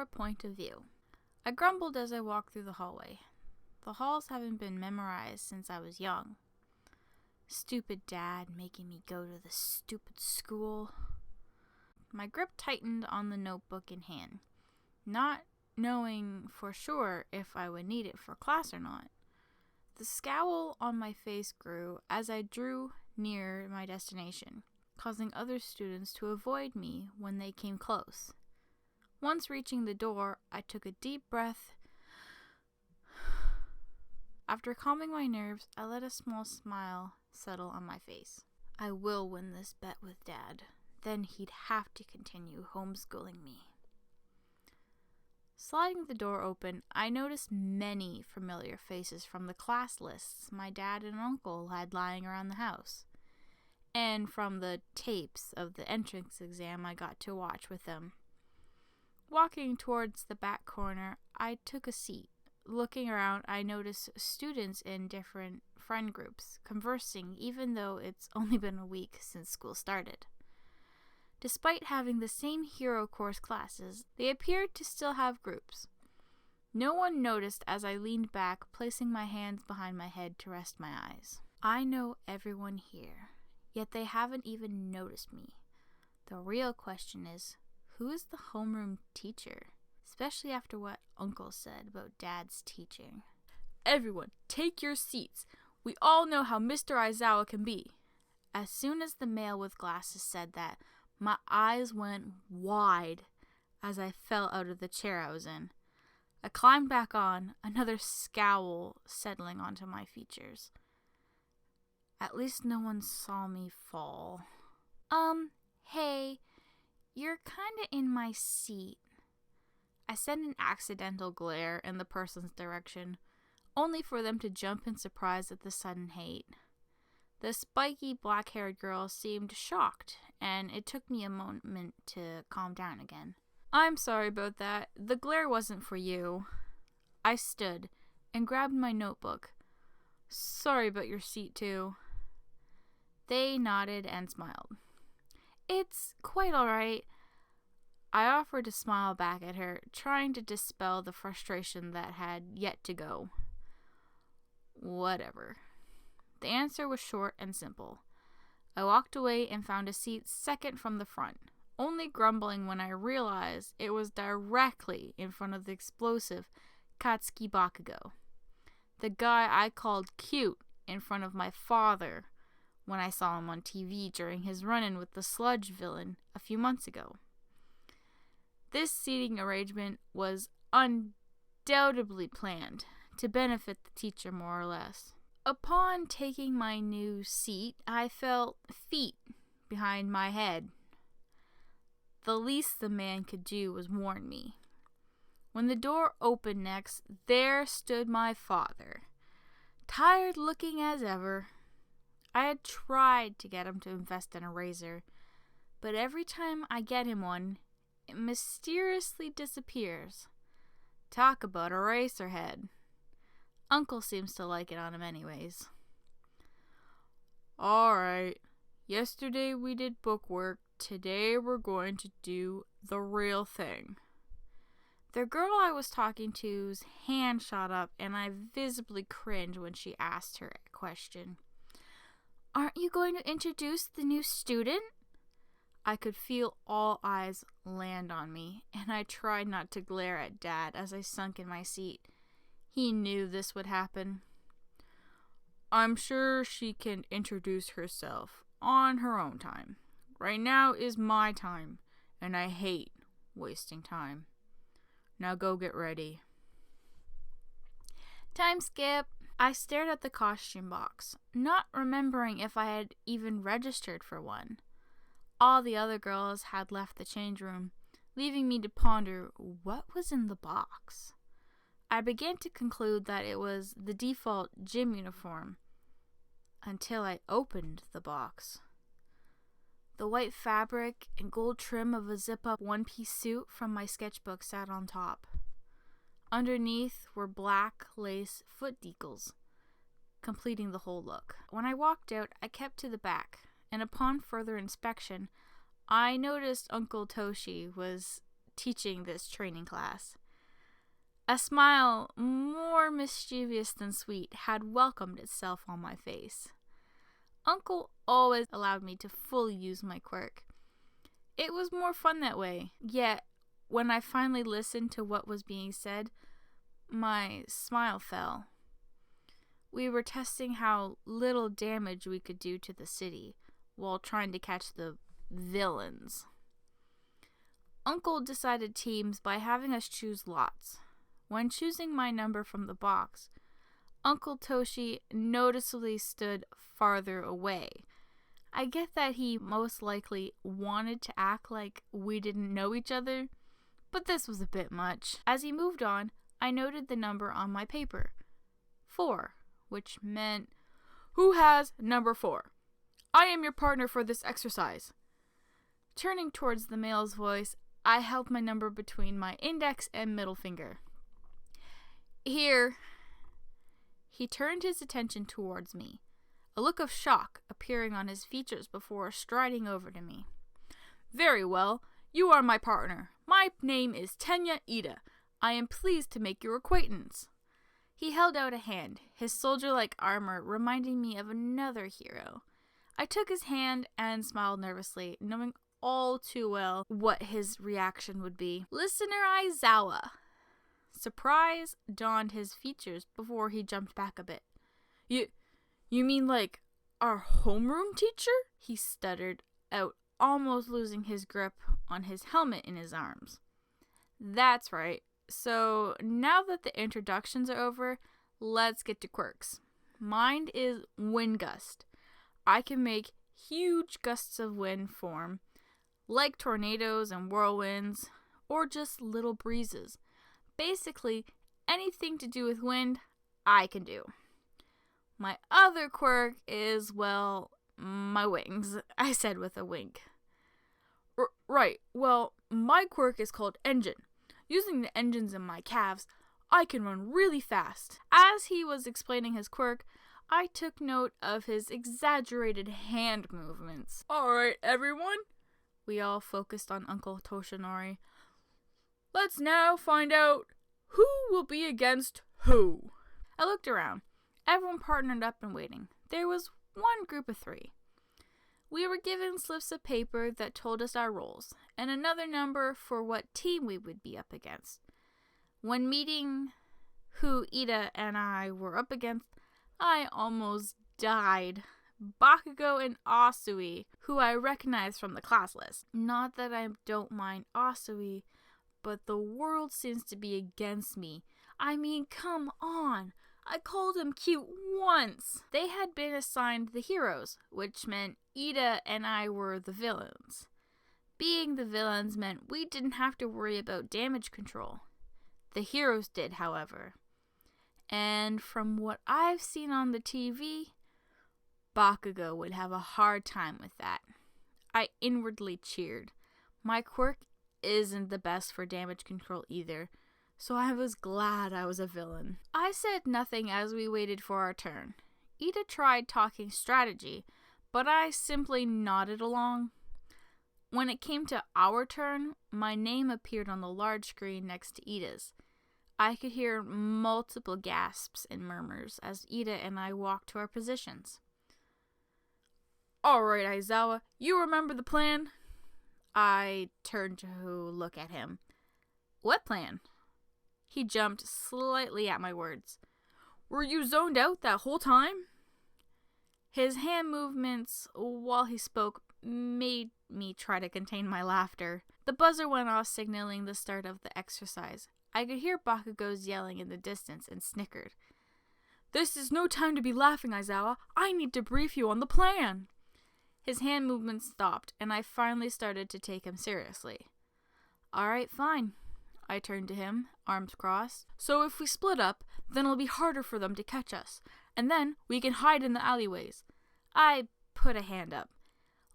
your point of view. I grumbled as I walked through the hallway. The halls haven't been memorized since I was young. Stupid dad making me go to the stupid school. My grip tightened on the notebook in hand, not knowing for sure if I would need it for class or not. The scowl on my face grew as I drew near my destination, causing other students to avoid me when they came close. Once reaching the door, I took a deep breath. After calming my nerves, I let a small smile settle on my face. I will win this bet with Dad. Then he'd have to continue homeschooling me. Sliding the door open, I noticed many familiar faces from the class lists my dad and uncle had lying around the house, and from the tapes of the entrance exam I got to watch with them. Walking towards the back corner, I took a seat. Looking around, I noticed students in different friend groups conversing, even though it's only been a week since school started. Despite having the same hero course classes, they appeared to still have groups. No one noticed as I leaned back, placing my hands behind my head to rest my eyes. I know everyone here, yet they haven't even noticed me. The real question is, who is the homeroom teacher? Especially after what Uncle said about Dad's teaching. Everyone, take your seats. We all know how Mr. Aizawa can be. As soon as the male with glasses said that, my eyes went wide as I fell out of the chair I was in. I climbed back on, another scowl settling onto my features. At least no one saw me fall. Hey, you're kinda in my seat. I sent an accidental glare in the person's direction, only for them to jump in surprise at the sudden hate. The spiky black-haired girl seemed shocked, and it took me a moment to calm down again. I'm sorry about that. The glare wasn't for you. I stood and grabbed my notebook. Sorry about your seat, too. They nodded and smiled. It's quite all right. I offered to smile back at her, trying to dispel the frustration that had yet to go. Whatever. The answer was short and simple. I walked away and found a seat second from the front, only grumbling when I realized it was directly in front of the explosive Katsuki Bakugo, the guy I called cute in front of my father when I saw him on TV during his run-in with the sludge villain a few months ago. This seating arrangement was undoubtedly planned to benefit the teacher more or less. Upon taking my new seat, I felt feet behind my head. The least the man could do was warn me. When the door opened next, there stood my father, tired looking as ever. I had tried to get him to invest in a razor, but every time I get him one, it mysteriously disappears. Talk about a racer head. Uncle seems to like it on him anyways. Alright, yesterday we did bookwork. Today we're going to do the real thing. The girl I was talking to's hand shot up, and I visibly cringed when she asked her a question. Aren't you going to introduce the new student? I could feel all eyes land on me, and I tried not to glare at Dad as I sunk in my seat. He knew this would happen. I'm sure she can introduce herself on her own time. Right now is my time, and I hate wasting time. Now go get ready. Time skip. I stared at the costume box, not remembering if I had even registered for one. All the other girls had left the change room, leaving me to ponder what was in the box. I began to conclude that it was the default gym uniform, until I opened the box. The white fabric and gold trim of a zip-up one-piece suit from my sketchbook sat on top. Underneath were black lace foot decals, completing the whole look. When I walked out, I kept to the back, and upon further inspection, I noticed Uncle Toshi was teaching this training class. A smile more mischievous than sweet had welcomed itself on my face. Uncle always allowed me to fully use my quirk. It was more fun that way, yet when I finally listened to what was being said, my smile fell. We were testing how little damage we could do to the city while trying to catch the villains. Uncle decided teams by having us choose lots. When choosing my number from the box, Uncle Toshi noticeably stood farther away. I get that he most likely wanted to act like we didn't know each other, but this was a bit much. As he moved on, I noted the number on my paper. 4, which meant, "Who has number 4? I am your partner for this exercise." Turning towards the male's voice, I held my number between my index and middle finger. "Here." He turned his attention towards me, a look of shock appearing on his features before striding over to me. "Very well, you are my partner. My name is Tenya Ida. I am pleased to make your acquaintance." He held out a hand, his soldier-like armor reminding me of another hero. I took his hand and smiled nervously, knowing all too well what his reaction would be. "Listener Aizawa." Surprise dawned his features before he jumped back a bit. You mean like our homeroom teacher?" he stuttered out, almost losing his grip on his helmet in his arms. "That's right. So now that the introductions are over, let's get to quirks. Mine is Wind Gust. I can make huge gusts of wind form, like tornadoes and whirlwinds, or just little breezes. Basically, anything to do with wind, I can do. My other quirk is, well, my wings," I said with a wink. Right, well, my quirk is called Engine. Using the engines in my calves, I can run really fast." As he was explaining his quirk, I took note of his exaggerated hand movements. "Alright, everyone." We all focused on Uncle Toshinori. "Let's now find out who will be against who." I looked around. Everyone partnered up and waiting. There was one group of 3. We were given slips of paper that told us our roles, and another number for what team we would be up against. When meeting who Ida and I were up against, I almost died. Bakugo and Asui, who I recognized from the class list. Not that I don't mind Asui, but the world seems to be against me. I mean, come on. I called him cute once. They had been assigned the heroes, which meant Ida and I were the villains. Being the villains meant we didn't have to worry about damage control. The heroes did, however. And from what I've seen on the TV, Bakugo would have a hard time with that. I inwardly cheered. My quirk isn't the best for damage control either, so I was glad I was a villain. I said nothing as we waited for our turn. Ida tried talking strategy, but I simply nodded along. When it came to our turn, my name appeared on the large screen next to Ida's. I could hear multiple gasps and murmurs as Ida and I walked to our positions. "Alright, Aizawa, you remember the plan?" I turned to look at him. "What plan?" He jumped slightly at my words. "Were you zoned out that whole time?" His hand movements while he spoke made me try to contain my laughter. The buzzer went off, signaling the start of the exercise. I could hear Bakugo's yelling in the distance and snickered. "This is no time to be laughing, Aizawa. I need to brief you on the plan." His hand movements stopped, and I finally started to take him seriously. "Alright, fine." I turned to him, arms crossed. "So if we split up, then it'll be harder for them to catch us, and then we can hide in the alleyways." I put a hand up.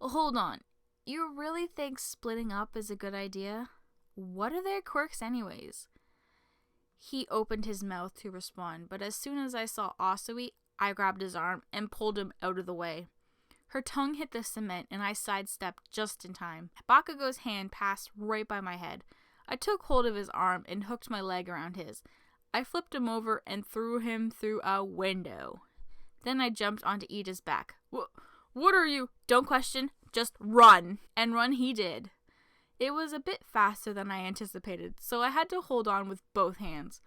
"Hold on. You really think splitting up is a good idea? What are their quirks anyways?" He opened his mouth to respond, but as soon as I saw Asui, I grabbed his arm and pulled him out of the way. Her tongue hit the cement, and I sidestepped just in time. Bakugo's hand passed right by my head. I took hold of his arm and hooked my leg around his. I flipped him over and threw him through a window. Then I jumped onto Ida's back. What are you? Don't question, just run. And run he did. It was a bit faster than I anticipated, so I had to hold on with both hands.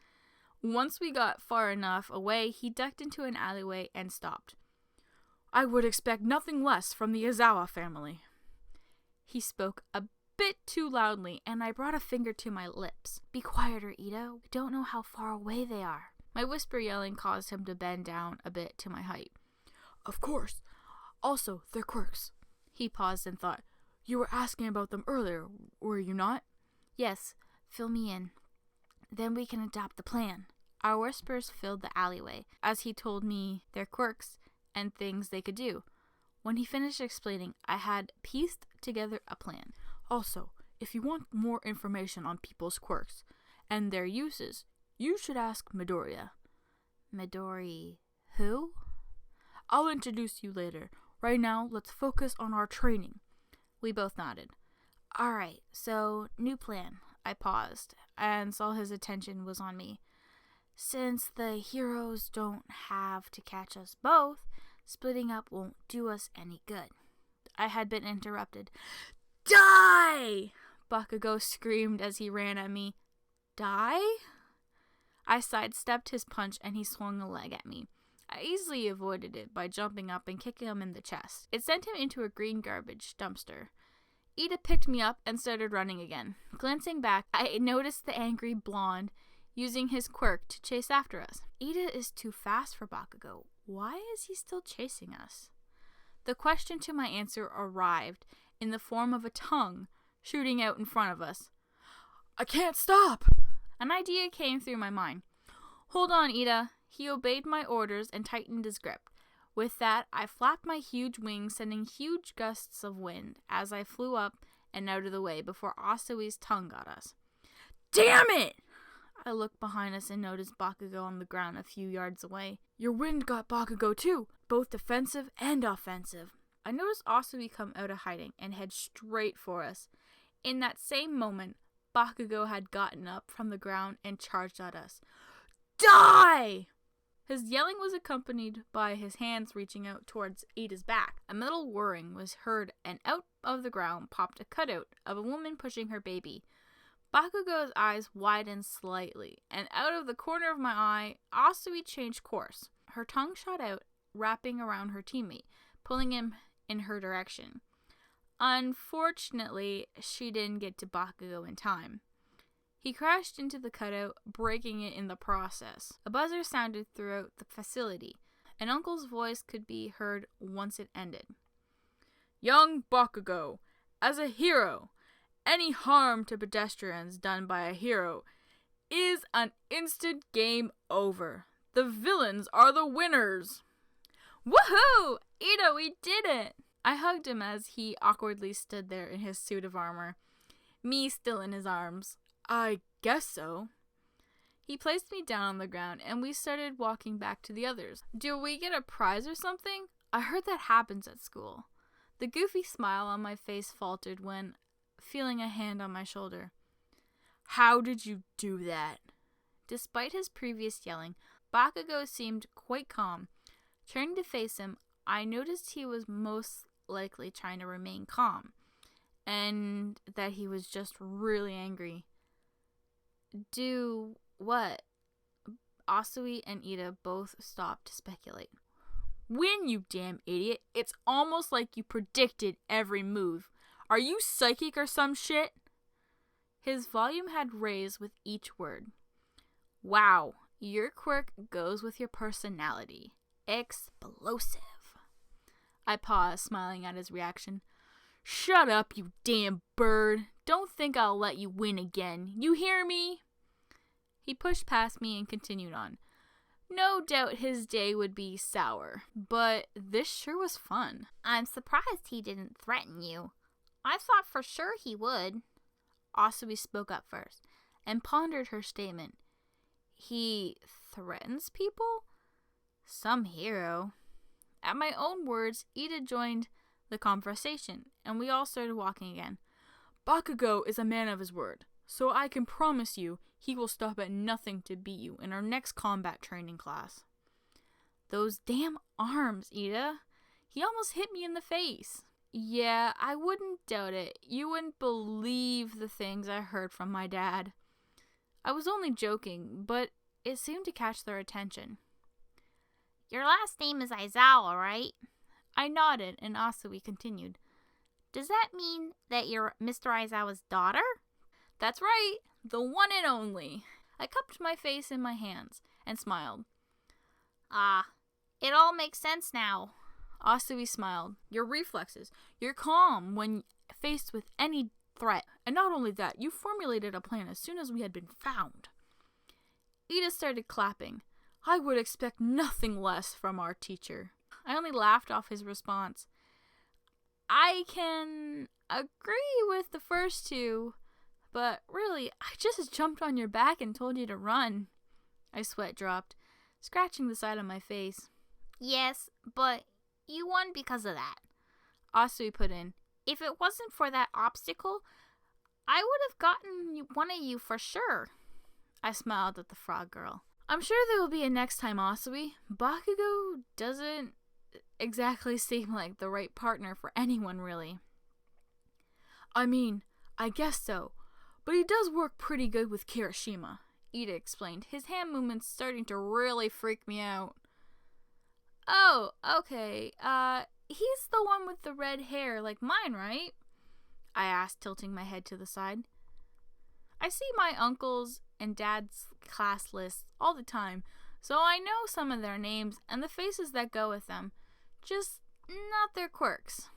Once we got far enough away, he ducked into an alleyway and stopped. I would expect nothing less from the Izawa family. He spoke a bit too loudly, and I brought a finger to my lips. Be quieter, Ida. We don't know how far away they are. My whisper yelling caused him to bend down a bit to my height. Of course. Also, their quirks. He paused and thought. You were asking about them earlier, were you not? Yes. Fill me in. Then we can adopt the plan. Our whispers filled the alleyway as he told me their quirks and things they could do. When he finished explaining, I had pieced together a plan. Also, if you want more information on people's quirks and their uses, you should ask Midoriya. Midori who? I'll introduce you later. Right now, let's focus on our training. We both nodded. Alright, so, new plan. I paused and saw his attention was on me. Since the heroes don't have to catch us both, splitting up won't do us any good. I had been interrupted. Die! Bakugo screamed as he ran at me. Die? I sidestepped his punch and he swung a leg at me. I easily avoided it by jumping up and kicking him in the chest. It sent him into a green garbage dumpster. Ida picked me up and started running again. Glancing back, I noticed the angry blonde using his quirk to chase after us. Ida is too fast for Bakugo. Why is he still chasing us? The question to my answer arrived in the form of a tongue shooting out in front of us. I can't stop! An idea came through my mind. Hold on, Ida. He obeyed my orders and tightened his grip. With that, I flapped my huge wings, sending huge gusts of wind as I flew up and out of the way before Asui's tongue got us. Damn it! I looked behind us and noticed Bakugo on the ground a few yards away. Your wind got Bakugo too, both defensive and offensive. I noticed Asui come out of hiding and head straight for us. In that same moment, Bakugo had gotten up from the ground and charged at us. Die! His yelling was accompanied by his hands reaching out towards Ida's back. A metal whirring was heard, and out of the ground popped a cutout of a woman pushing her baby. Bakugo's eyes widened slightly, and out of the corner of my eye, Asui changed course. Her tongue shot out, wrapping around her teammate, pulling him in her direction. Unfortunately, she didn't get to Bakugo in time. He crashed into the cutout, breaking it in the process. A buzzer sounded throughout the facility. An uncle's voice could be heard once it ended. Young Bakugo, as a hero, any harm to pedestrians done by a hero is an instant game over. The villains are the winners. Woohoo! Ida, we did it! I hugged him as he awkwardly stood there in his suit of armor, me still in his arms. I guess so. He placed me down on the ground, and we started walking back to the others. Do we get a prize or something? I heard that happens at school. The goofy smile on my face faltered when feeling a hand on my shoulder. How did you do that? Despite his previous yelling, Bakugo seemed quite calm. Turning to face him, I noticed he was most likely trying to remain calm, and that he was just really angry. Do what? Asui and Ida both stopped to speculate. Win, you damn idiot. It's almost like you predicted every move. Are you psychic or some shit? His volume had raised with each word. Wow, your quirk goes with your personality. Explosive. I paused, smiling at his reaction. Shut up, you damn bird. Don't think I'll let you win again. You hear me? He pushed past me and continued on. No doubt his day would be sour, but this sure was fun. I'm surprised he didn't threaten you. I thought for sure he would. Asui spoke up first and pondered her statement. He threatens people? Some hero. At my own words, Ida joined the conversation, and we all started walking again. Bakugo is a man of his word. So I can promise you he will stop at nothing to beat you in our next combat training class. Those damn arms, Ida. He almost hit me in the face. Yeah, I wouldn't doubt it. You wouldn't believe the things I heard from my dad. I was only joking, but it seemed to catch their attention. Your last name is Aizawa, right? I nodded, and Asui continued. Does that mean that you're Mr. Aizawa's daughter? That's right, the one and only. I cupped my face in my hands and smiled. Ah, it all makes sense now. Asui smiled. Your reflexes. You're calm when faced with any threat. And not only that, you formulated a plan as soon as we had been found. Ida started clapping. I would expect nothing less from our teacher. I only laughed off his response. I can agree with the first two, but really, I just jumped on your back and told you to run. I sweat dropped, scratching the side of my face. Yes, but you won because of that. Asui put in. If it wasn't for that obstacle, I would have gotten one of you for sure. I smiled at the frog girl. I'm sure there will be a next time, Asui. Bakugo doesn't exactly seem like the right partner for anyone, really. I mean, I guess so, but he does work pretty good with Kirishima, Ida explained, his hand movements starting to really freak me out. Oh, okay, he's the one with the red hair like mine, right? I asked, tilting my head to the side. I see my uncles and dad's class lists all the time, so I know some of their names and the faces that go with them, just not their quirks.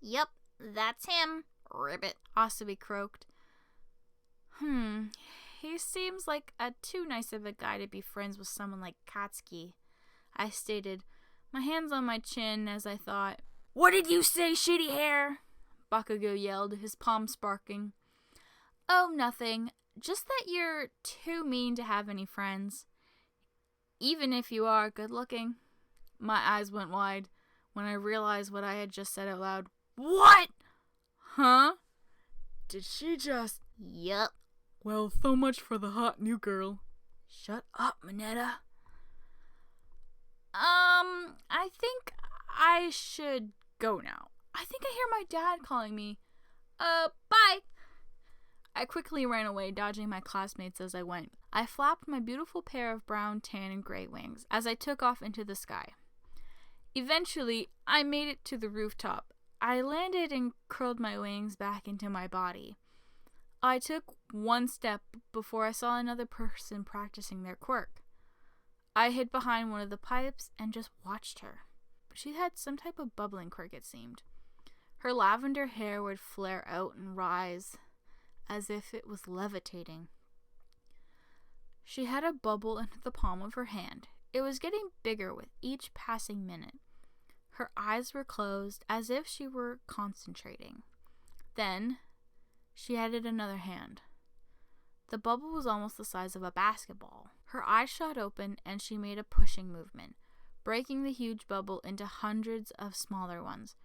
Yep, that's him, Ribbit, Asui croaked. He seems like too nice of a guy to be friends with someone like Katsuki, I stated, my hands on my chin as I thought. What did you say, shitty hair? Bakugo yelled, his palm sparking. Oh, nothing. Just that you're too mean to have any friends. Even if you are good looking. My eyes went wide when I realized what I had just said out loud. What? Huh? Did she just... Yup. Well, so much for the hot new girl. Shut up, Minetta. I think I should go now. I think I hear my dad calling me. Bye. I quickly ran away, dodging my classmates as I went. I flapped my beautiful pair of brown, tan, and gray wings as I took off into the sky. Eventually, I made it to the rooftop. I landed and curled my wings back into my body. I took one step before I saw another person practicing their quirk. I hid behind one of the pipes and just watched her. She had some type of bubbling quirk, it seemed. Her lavender hair would flare out and rise, as if it was levitating. She had a bubble in the palm of her hand. It was getting bigger with each passing minute. Her eyes were closed, as if she were concentrating. Then, she added another hand. The bubble was almost the size of a basketball. Her eyes shot open, and she made a pushing movement, breaking the huge bubble into hundreds of smaller ones.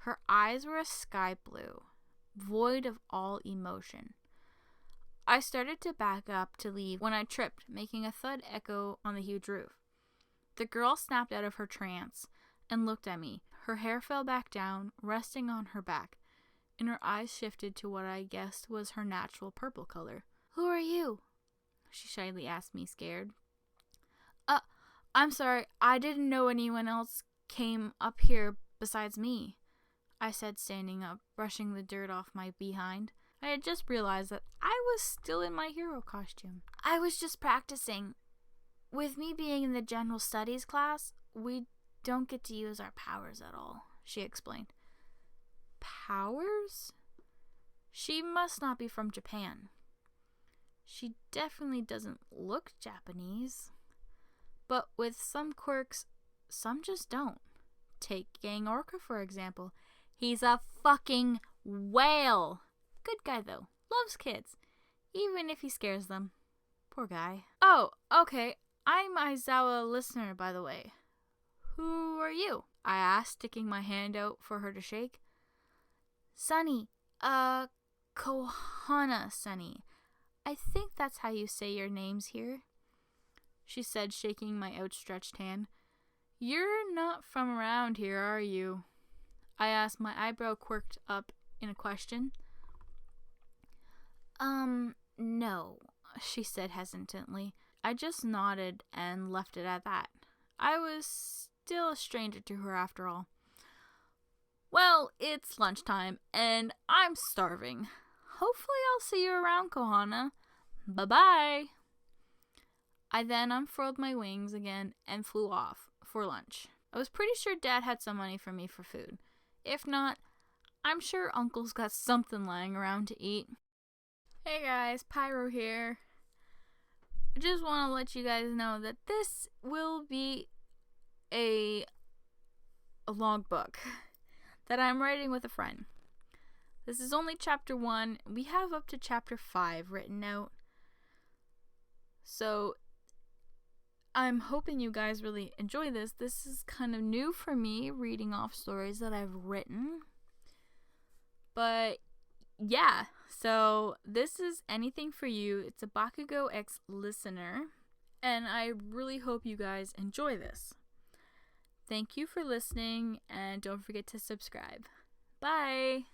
Her eyes were a sky blue, void of all emotion. I started to back up to leave when I tripped, making a thud echo on the huge roof. The girl snapped out of her trance and looked at me. Her hair fell back down, resting on her back, and her eyes shifted to what I guessed was her natural purple color. Who are you? She shyly asked me, scared. I'm sorry, I didn't know anyone else came up here besides me, I said, standing up, brushing the dirt off my behind. I had just realized that I was still in my hero costume. I was just practicing. With me being in the general studies class, we don't get to use our powers at all, she explained. Powers? She must not be from Japan. She definitely doesn't look Japanese. But with some quirks, some just don't. Take Gang Orca, for example. He's a fucking whale. Good guy, though. Loves kids. Even if he scares them. Poor guy. Oh, okay. I'm Aizawa listener, by the way. Who are you? I asked, sticking my hand out for her to shake. Sunny. Kohana, Sunny. I think that's how you say your names here, she said, shaking my outstretched hand. You're not from around here, are you? I asked, my eyebrow quirked up in a question. No, she said hesitantly. I just nodded and left it at that. I was still a stranger to her after all. Well, it's lunchtime, and I'm starving. Hopefully I'll see you around, Kohana. Bye-bye. I then unfurled my wings again and flew off for lunch. I was pretty sure Dad had some money for me for food. If not, I'm sure Uncle's got something lying around to eat. Hey guys, Pyro here. I just want to let you guys know that this will be a logbook that I'm writing with a friend. This is only chapter 1. We have up to chapter 5 written out. So I'm hoping you guys really enjoy this. This is kind of new for me, reading off stories that I've written. But yeah, so this is Anything for You. It's a Bakugo X listener, and I really hope you guys enjoy this. Thank you for listening, and don't forget to subscribe. Bye!